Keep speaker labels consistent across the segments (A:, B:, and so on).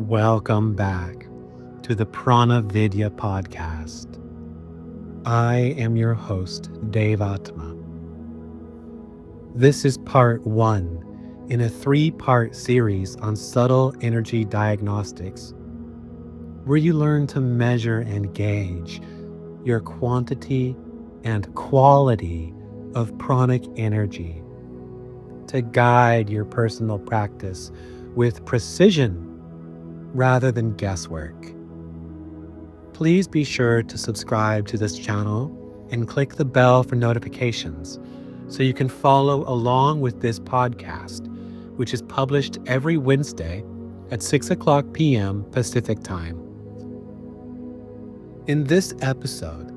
A: Welcome back to the Prana Vidya Podcast. I am your host, Devatma. This is part 1 in a 3-part series on subtle energy diagnostics, where you learn to measure and gauge your quantity and quality of pranic energy to guide your personal practice with precision rather than guesswork. Please be sure to subscribe to this channel and click the bell for notifications so you can follow along with this podcast, which is published every Wednesday at 6:00 p.m. Pacific Time. In this episode,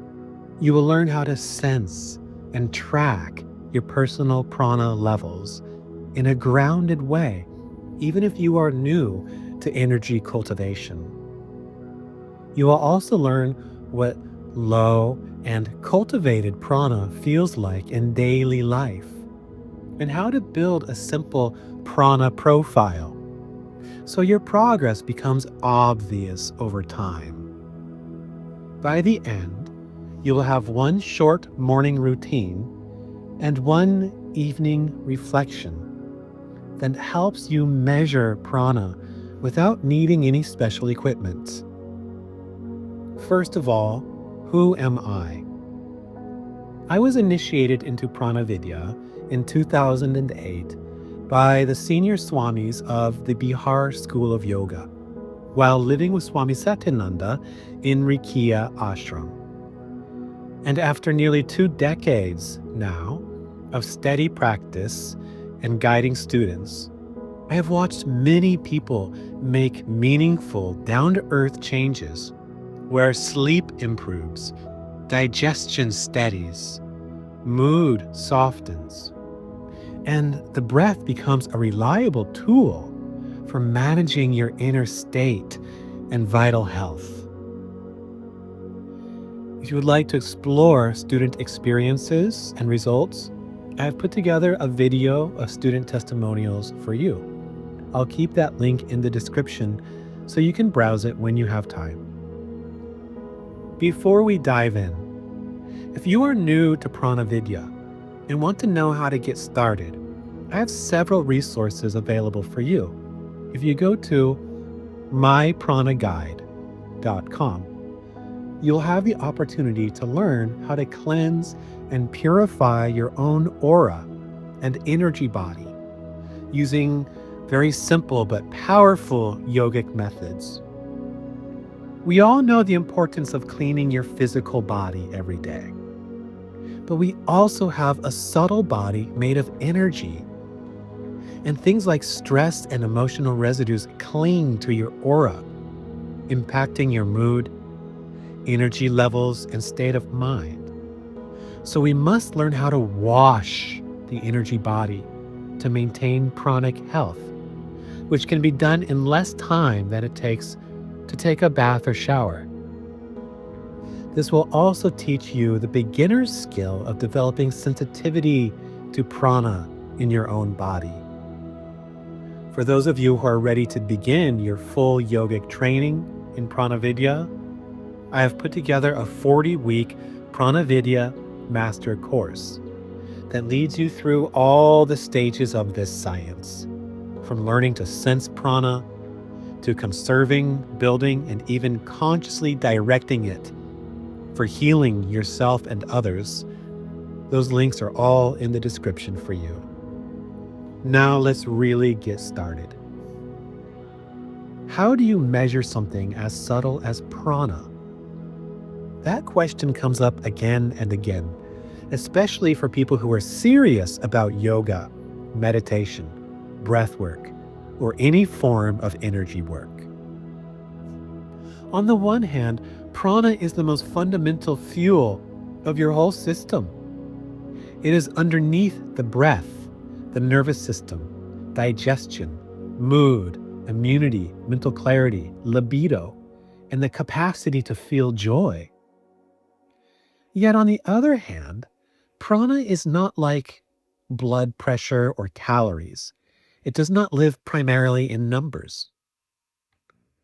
A: you will learn how to sense and track your personal prana levels in a grounded way, even if you are new to energy cultivation. You will also learn what low and cultivated prana feels like in daily life, and how to build a simple prana profile so your progress becomes obvious over time. By the end, you will have one short morning routine and one evening reflection that helps you measure prana without needing any special equipment. First of all, who am I? I was initiated into Prana Vidya in 2008 by the senior swamis of the Bihar School of Yoga, while living with Swami Satyananda in Rikiya Ashram. And after nearly 2 decades now of steady practice and guiding students, I have watched many people make meaningful, down-to-earth changes where sleep improves, digestion steadies, mood softens, and the breath becomes a reliable tool for managing your inner state and vital health. If you would like to explore student experiences and results, I have put together a video of student testimonials for you. I'll keep that link in the description so you can browse it when you have time. Before we dive in, if you are new to Prana Vidya and want to know how to get started, I have several resources available for you. If you go to mypranaguide.com, you'll have the opportunity to learn how to cleanse and purify your own aura and energy body using very simple but powerful yogic methods. We all know the importance of cleaning your physical body every day, but we also have a subtle body made of energy, and things like stress and emotional residues cling to your aura, impacting your mood, energy levels, and state of mind. So we must learn how to wash the energy body to maintain pranic health, which can be done in less time than it takes to take a bath or shower. This will also teach you the beginner's skill of developing sensitivity to prana in your own body. For those of you who are ready to begin your full yogic training in Prana Vidya, I have put together a 40-week Prana Vidya master course that leads you through all the stages of this science, from learning to sense prana, to conserving, building, and even consciously directing it for healing yourself and others. Those links are all in the description for you. Now let's really get started. How do you measure something as subtle as prana? That question comes up again and again, especially for people who are serious about yoga, meditation, breath work, or any form of energy work. On the one hand, prana is the most fundamental fuel of your whole system. It is underneath the breath, the nervous system, digestion, mood, immunity, mental clarity, libido, and the capacity to feel joy. Yet on the other hand, prana is not like blood pressure or calories. It does not live primarily in numbers.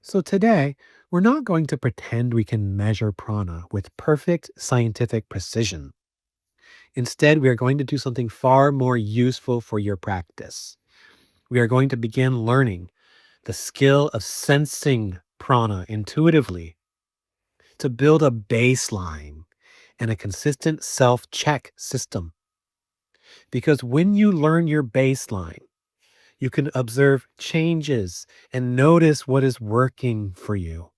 A: So today, we're not going to pretend we can measure prana with perfect scientific precision. Instead, we are going to do something far more useful for your practice. We are going to begin learning the skill of sensing prana intuitively to build a baseline and a consistent self check system. Because when you learn your baseline, you can observe changes and notice what is working for you.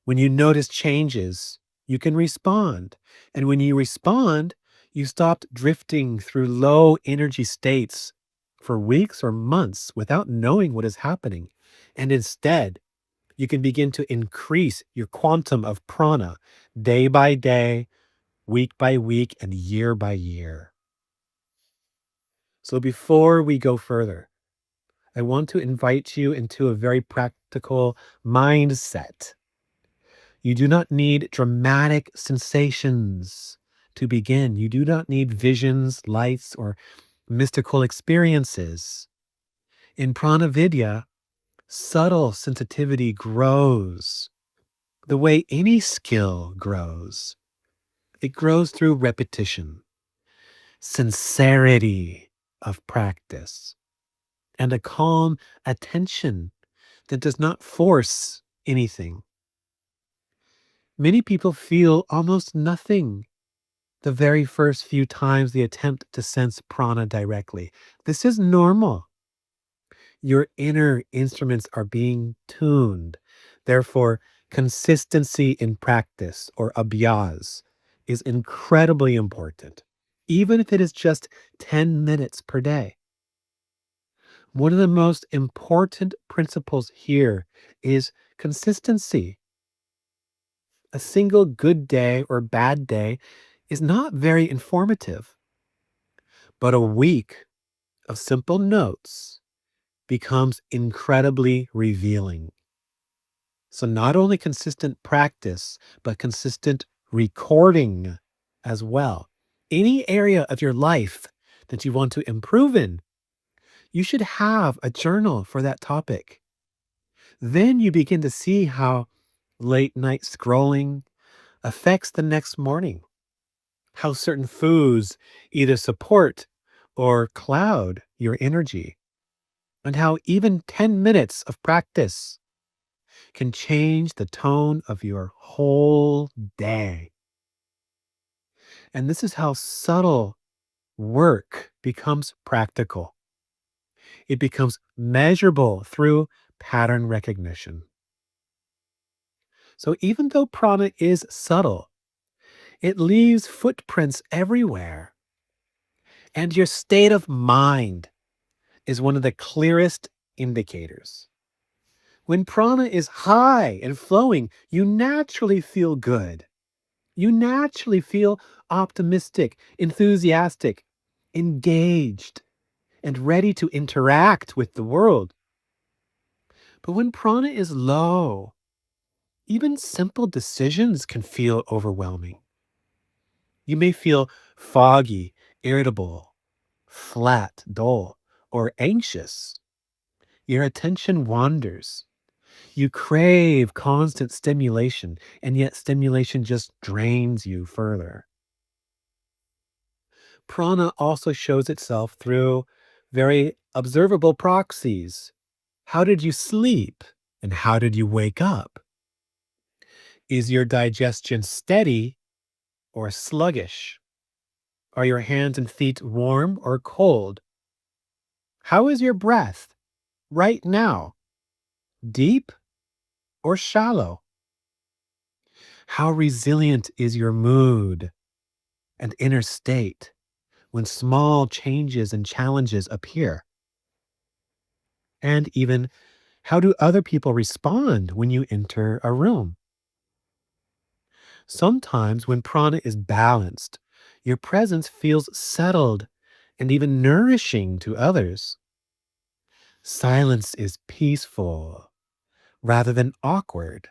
A: When you notice changes, you can respond. And when you respond, you stop drifting through low energy states for weeks or months without knowing what is happening. And instead, you can begin to increase your quantum of prana day by day, week by week, and year by year. So before we go further, I want to invite you into a very practical mindset. You do not need dramatic sensations to begin. You do not need visions, lights, or mystical experiences. In Prana Vidya, subtle sensitivity grows the way any skill grows. It grows through repetition, sincerity of practice, and a calm attention that does not force anything. Many people feel almost nothing the very first few times they attempt to sense prana directly. This is normal. Your inner instruments are being tuned. Therefore, consistency in practice or abhyas is incredibly important, even if it is just 10 minutes per day. One of the most important principles here is consistency. A single good day or bad day is not very informative, but a week of simple notes becomes incredibly revealing. So, not only consistent practice, but consistent recording as well. Any area of your life that you want to improve in, you should have a journal for that topic. Then you begin to see how late night scrolling affects the next morning, how certain foods either support or cloud your energy, and how even 10 minutes of practice can change the tone of your whole day. And this is how subtle work becomes practical. It becomes measurable through pattern recognition. So even though prana is subtle, it leaves footprints everywhere. And your state of mind is one of the clearest indicators. When prana is high and flowing, you naturally feel good. You naturally feel optimistic, enthusiastic, engaged, and ready to interact with the world. But when prana is low, even simple decisions can feel overwhelming. You may feel foggy, irritable, flat, dull, or anxious. Your attention wanders. You crave constant stimulation, and yet stimulation just drains you further. Prana also shows itself through very observable proxies. How did you sleep? And how did you wake up? Is your digestion steady or sluggish? Are your hands and feet warm or cold? How is your breath right now? Deep or shallow? How resilient is your mood and inner state when small changes and challenges appear? And even how do other people respond when you enter a room? Sometimes when prana is balanced, your presence feels settled and even nourishing to others. Silence is peaceful rather than awkward.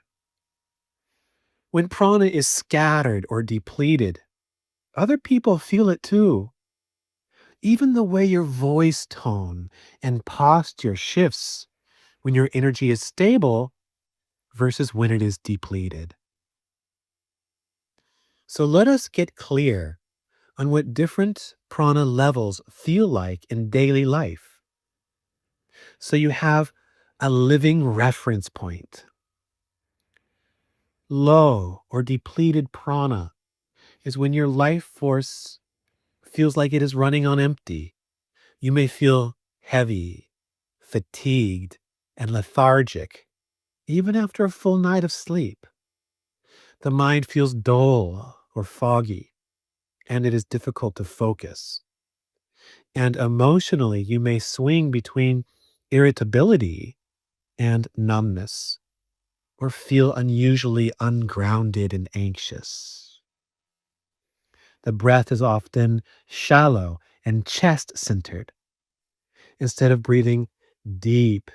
A: When prana is scattered or depleted, other people feel it too. Even the way your voice tone and posture shifts when your energy is stable versus when it is depleted. So let us get clear on what different prana levels feel like in daily life. So you have a living reference point. Low or depleted prana is when your life force feels like it is running on empty. You may feel heavy, fatigued, and lethargic, even after a full night of sleep. The mind feels dull or foggy, and it is difficult to focus. And emotionally, you may swing between irritability and numbness, or feel unusually ungrounded and anxious. The breath is often shallow and chest centered instead of breathing deep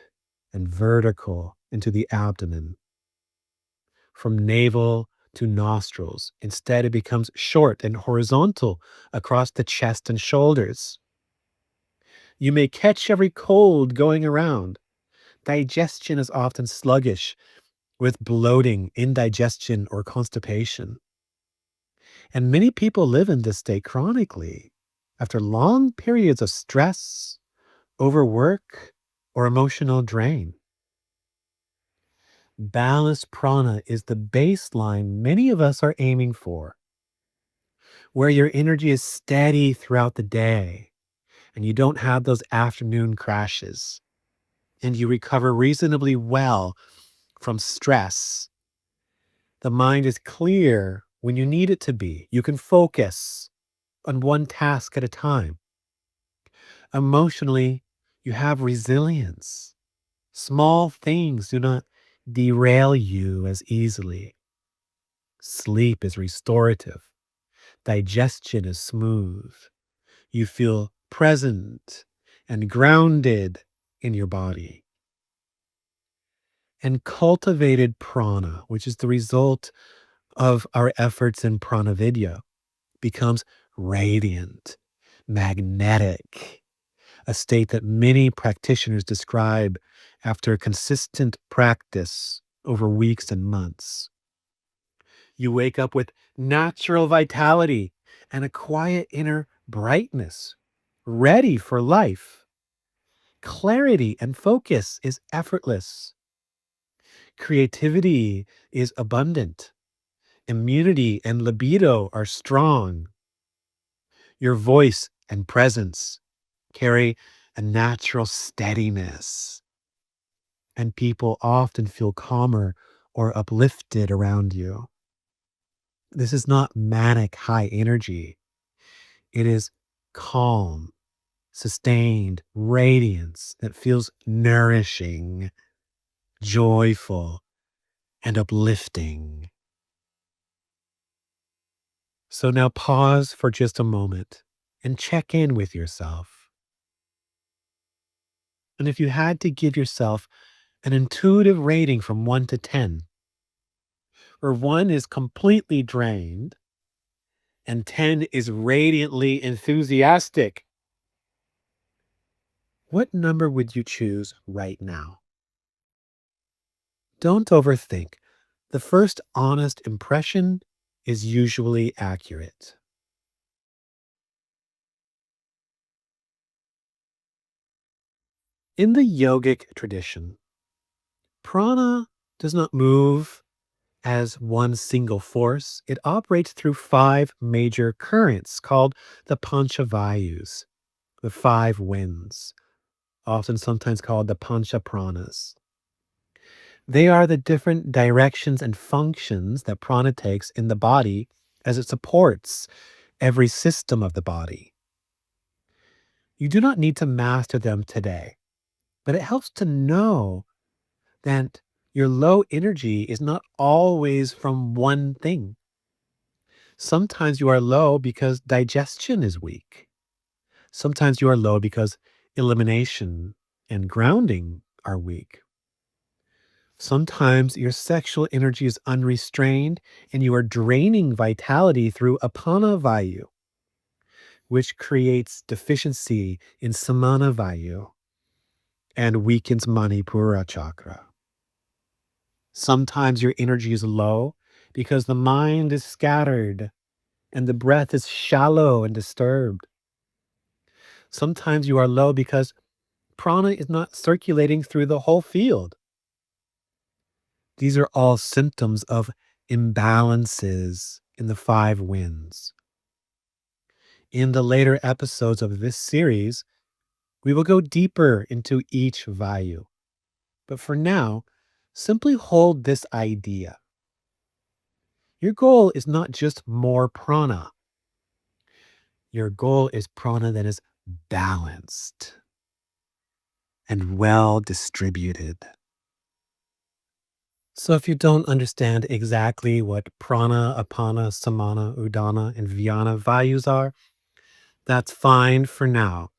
A: and vertical into the abdomen. From navel to nostrils, instead, it becomes short and horizontal across the chest and shoulders. You may catch every cold going around. Digestion is often sluggish with bloating, indigestion, or constipation. And many people live in this state chronically after long periods of stress, overwork, or emotional drain. Balanced prana is the baseline many of us are aiming for, where your energy is steady throughout the day and you don't have those afternoon crashes and you recover reasonably well from stress. The mind is clear when you need it to be. You can focus on one task at a time. Emotionally, you have resilience. Small things do not derail you as easily. Sleep is restorative. Digestion is smooth. You feel present and grounded in your body. And cultivated prana, which is the result of our efforts in Prana Vidya, becomes radiant, magnetic, a state that many practitioners describe after consistent practice over weeks and months. You wake up with natural vitality and a quiet inner brightness, ready for life. Clarity and focus is effortless. Creativity is abundant. Immunity and libido are strong. Your voice and presence carry a natural steadiness, and people often feel calmer or uplifted around you. This is not manic high energy. It is calm, sustained radiance that feels nourishing, joyful, and uplifting. So now pause for just a moment and check in with yourself. And if you had to give yourself an intuitive rating from 1 to 10, where 1 is completely drained and 10 is radiantly enthusiastic, what number would you choose right now? Don't overthink. The first honest impression is usually accurate. In the yogic tradition, prana does not move as one single force. It operates through 5 major currents called the panchavayus, the 5 winds, often sometimes called the pancha pranas. They are the different directions and functions that prana takes in the body as it supports every system of the body. You do not need to master them today, but it helps to know that your low energy is not always from one thing. Sometimes you are low because digestion is weak. Sometimes you are low because elimination and grounding are weak. Sometimes your sexual energy is unrestrained and you are draining vitality through apana vayu, which creates deficiency in samana vayu. and weakens Manipura chakra. Sometimes your energy is low because the mind is scattered and the breath is shallow and disturbed. Sometimes you are low because prana is not circulating through the whole field. These are all symptoms of imbalances in the five winds. In the later episodes of this series, we will go deeper into each vayu. But for now, simply hold this idea. Your goal is not just more prana. Your goal is prana that is balanced and well distributed. So if you don't understand exactly what prana, apana, samana, udana, and vyana vayus are, that's fine for now.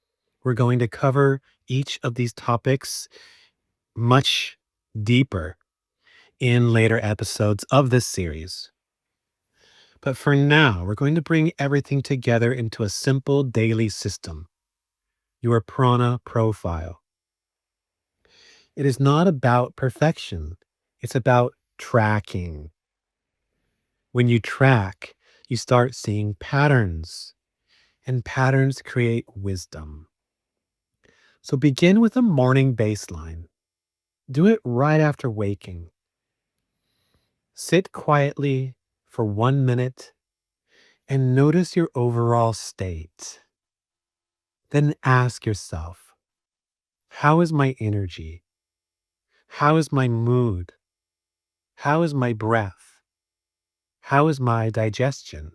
A: We're going to cover each of these topics much deeper in later episodes of this series. But for now, we're going to bring everything together into a simple daily system, your prana profile. It is not about perfection. It's about tracking. When you track, you start seeing patterns, and patterns create wisdom. So begin with a morning baseline. Do it right after waking. Sit quietly for 1 minute and notice your overall state. Then ask yourself, how is my energy? How is my mood? How is my breath? How is my digestion?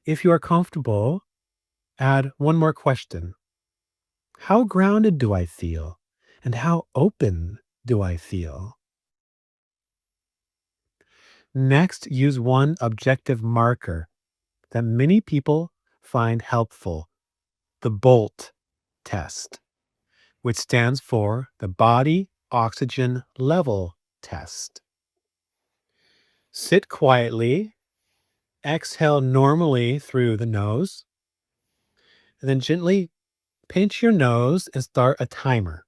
A: If you are comfortable, add one more question. How grounded do I feel? And how open do I feel? Next, use one objective marker that many people find helpful, the BOLT test, which stands for the Body Oxygen Level Test. Sit quietly, exhale normally through the nose, and then gently pinch your nose and start a timer.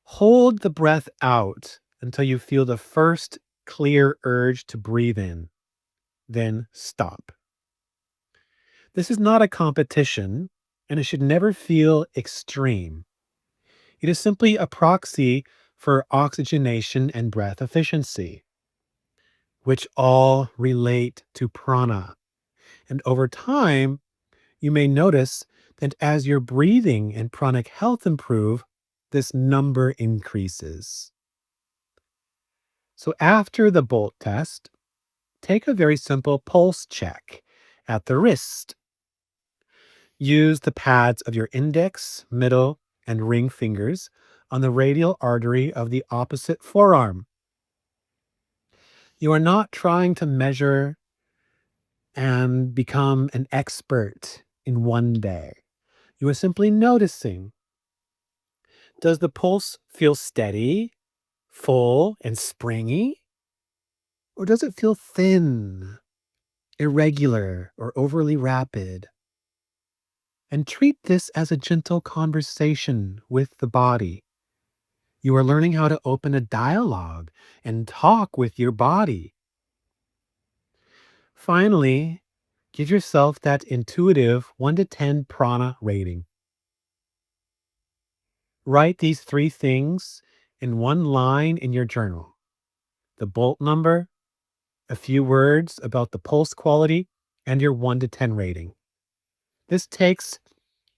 A: Hold the breath out until you feel the first clear urge to breathe in, then stop. This is not a competition, and it should never feel extreme. It is simply a proxy for oxygenation and breath efficiency, which all relate to prana. And over time, you may notice that as your breathing and pranic health improve, this number increases. So after the BOLT test, take a very simple pulse check at the wrist. Use the pads of your index, middle, and ring fingers on the radial artery of the opposite forearm. You are not trying to measure and become an expert in one day. You are simply noticing. Does the pulse feel steady, full, and springy? Or does it feel thin, irregular, or overly rapid? And treat this as a gentle conversation with the body. You are learning how to open a dialogue and talk with your body. Finally, give yourself that intuitive 1 to 10 prana rating. Write these three things in one line in your journal: the bolt number, a few words about the pulse quality, and your 1 to 10 rating. This takes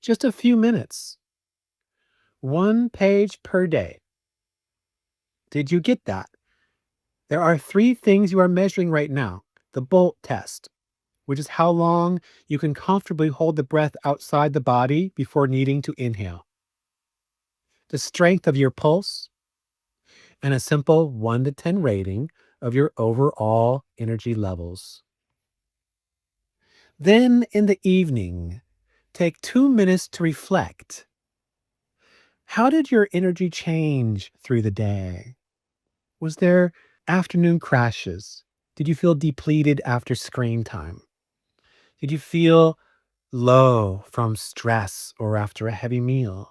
A: just a few minutes. 1 page per day. Did you get that? There are three things you are measuring right now. The bolt test, which is how long you can comfortably hold the breath outside the body before needing to inhale. The strength of your pulse, and a simple 1 to 10 rating of your overall energy levels. Then in the evening, take 2 minutes to reflect. How did your energy change through the day? Was there afternoon crashes? Did you feel depleted after screen time? Did you feel low from stress or after a heavy meal?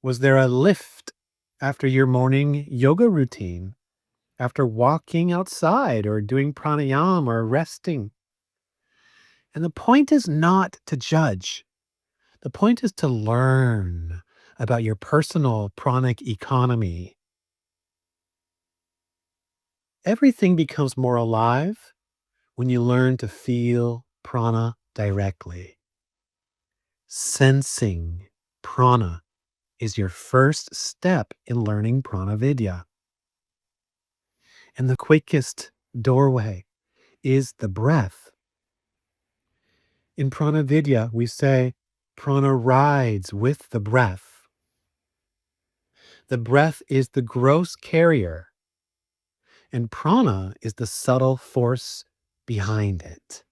A: Was there a lift after your morning yoga routine, after walking outside or doing pranayama or resting? And the point is not to judge. The point is to learn about your personal pranic economy. Everything becomes more alive when you learn to feel prana directly. Sensing prana is your first step in learning Prana Vidya. And the quickest doorway is the breath. In Prana Vidya, we say prana rides with the breath. The breath is the gross carrier, and prana is the subtle force behind it.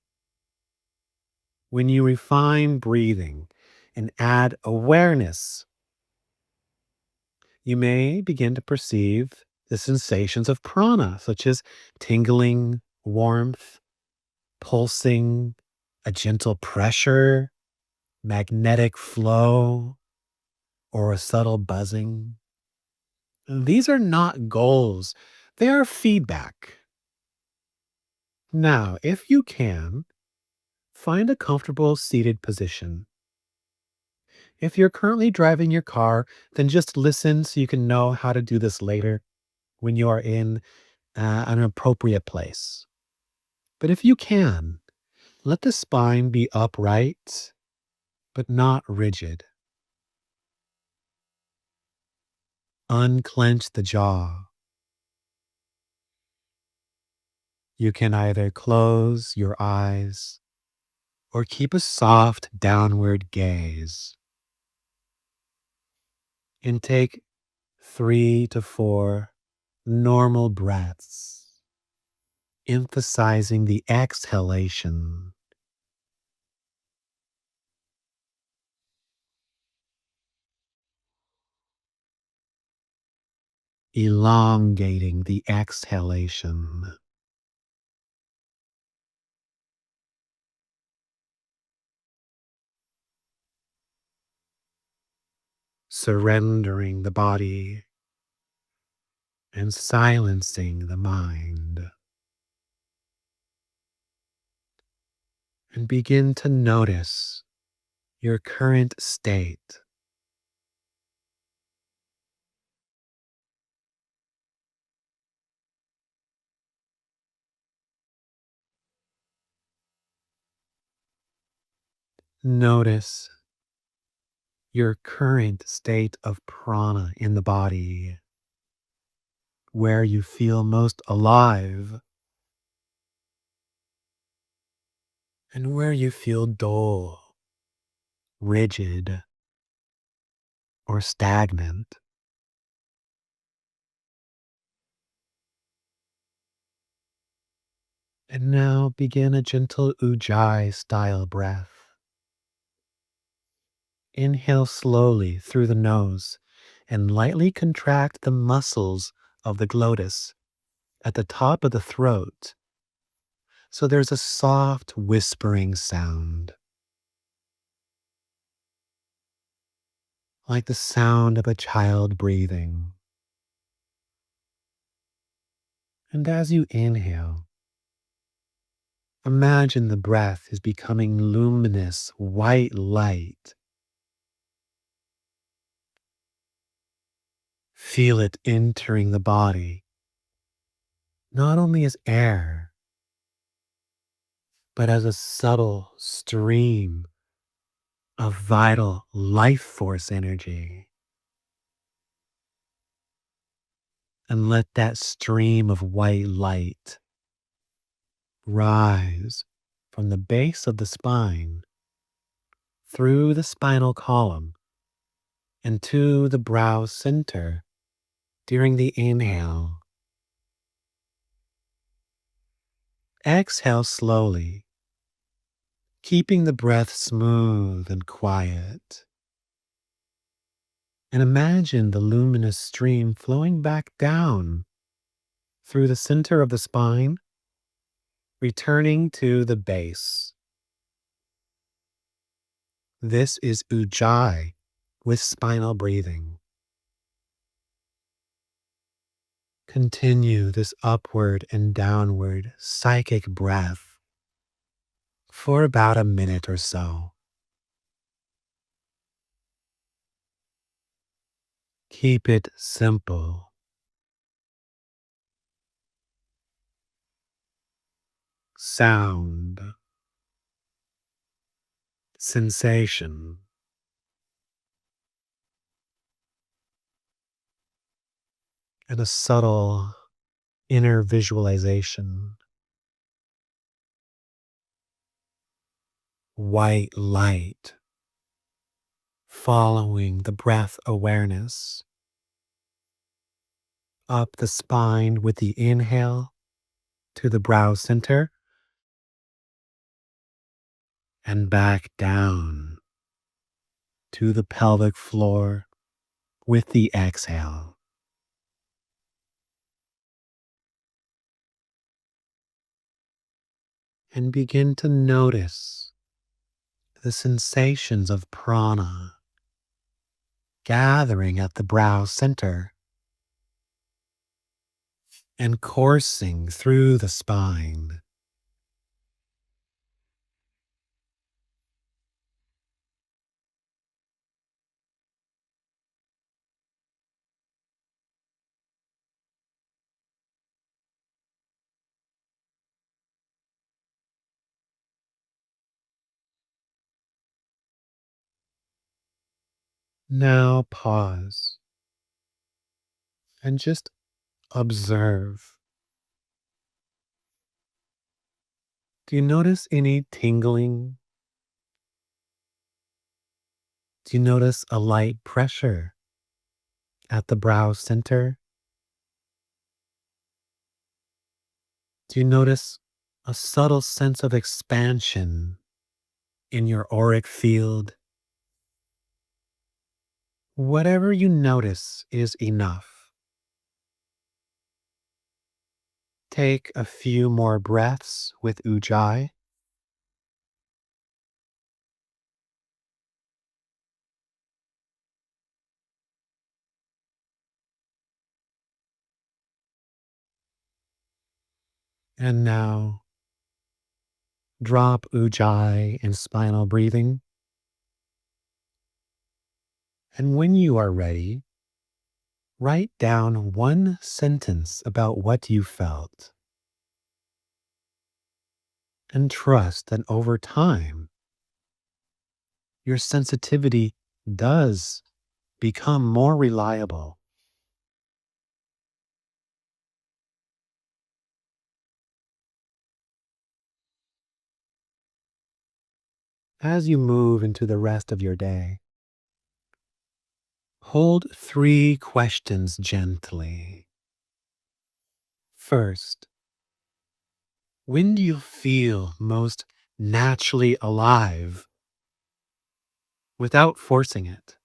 A: When you refine breathing and add awareness, you may begin to perceive the sensations of prana, such as tingling, warmth, pulsing, a gentle pressure, magnetic flow, or a subtle buzzing. These are not goals, they are feedback. Now, if you can, find a comfortable seated position. If you're currently driving your car, then just listen so you can know how to do this later when you are in an appropriate place. But if you can, let the spine be upright, but not rigid. Unclench the jaw. You can either close your eyes or keep a soft downward gaze and take 3 to 4 normal breaths, emphasizing the exhalation, elongating the exhalation, surrendering the body and silencing the mind. And begin to notice your current state. Notice your current state of prana in the body, where you feel most alive and where you feel dull, rigid, or stagnant. And now begin a gentle ujjayi style breath. Inhale slowly through the nose and lightly contract the muscles of the glottis at the top of the throat. So there's a soft whispering sound, like the sound of a child breathing. And as you inhale, imagine the breath is becoming luminous white light. Feel it entering the body, not only as air, but as a subtle stream of vital life force energy. And let that stream of white light rise from the base of the spine through the spinal column and to the brow center during the inhale. Exhale slowly, keeping the breath smooth and quiet. And imagine the luminous stream flowing back down through the center of the spine, returning to the base. This is Ujjayi with spinal breathing. Continue this upward and downward psychic breath for about a minute or so. Keep it simple. Sound, sensation, and a subtle inner visualization. White light following the breath awareness up the spine with the inhale to the brow center and back down to the pelvic floor with the exhale. And begin to notice the sensations of prana gathering at the brow center and coursing through the spine. Now pause and just observe. Do you notice any tingling? Do you notice a light pressure at the brow center? Do you notice a subtle sense of expansion in your auric field? Whatever you notice is enough. Take a few more breaths with Ujjayi. And now drop Ujjayi and spinal breathing. And when you are ready, write down one sentence about what you felt. And trust that over time, your sensitivity does become more reliable. As you move into the rest of your day, hold 3 questions gently. First, when do you feel most naturally alive without forcing it?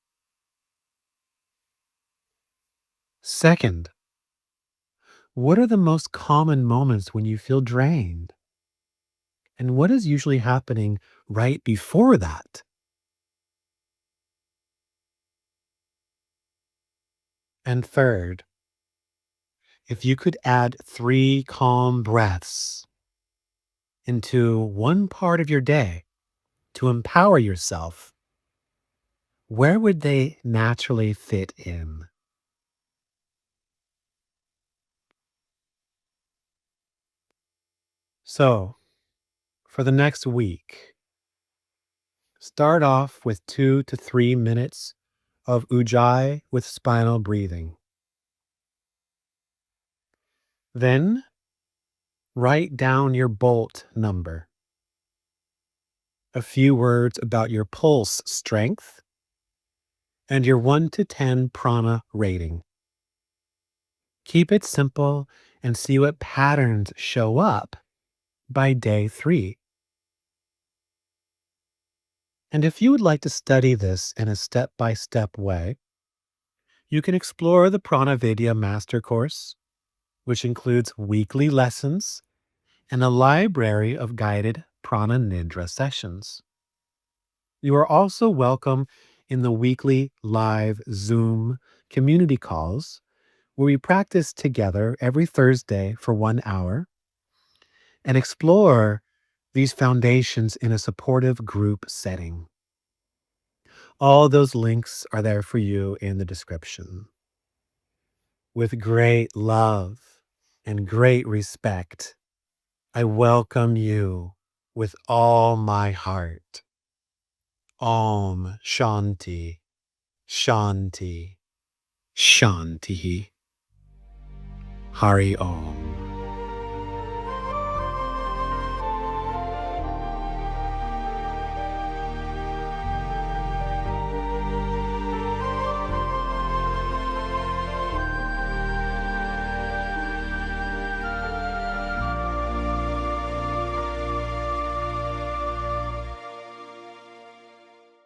A: Second, what are the most common moments when you feel drained? And what is usually happening right before that? And third, if you could add 3 calm breaths into one part of your day to empower yourself, where would they naturally fit in? So, for the next week, start off with 2 to 3 minutes of Ujjayi with spinal breathing. Then, write down your bolt number, a few words about your pulse strength, and your 1 to 10 prana rating. Keep it simple and see what patterns show up by day 3. And if you would like to study this in a step-by-step way, you can explore the Prana Vidya Master Course, which includes weekly lessons and a library of guided Prana Nidra sessions. You are also welcome in the weekly live Zoom community calls, where we practice together every Thursday for 1 hour and explore these foundations in a supportive group setting. All those links are there for you in the description. With great love and great respect, I welcome you with all my heart. Om Shanti, Shanti, Shanti. Hari Om.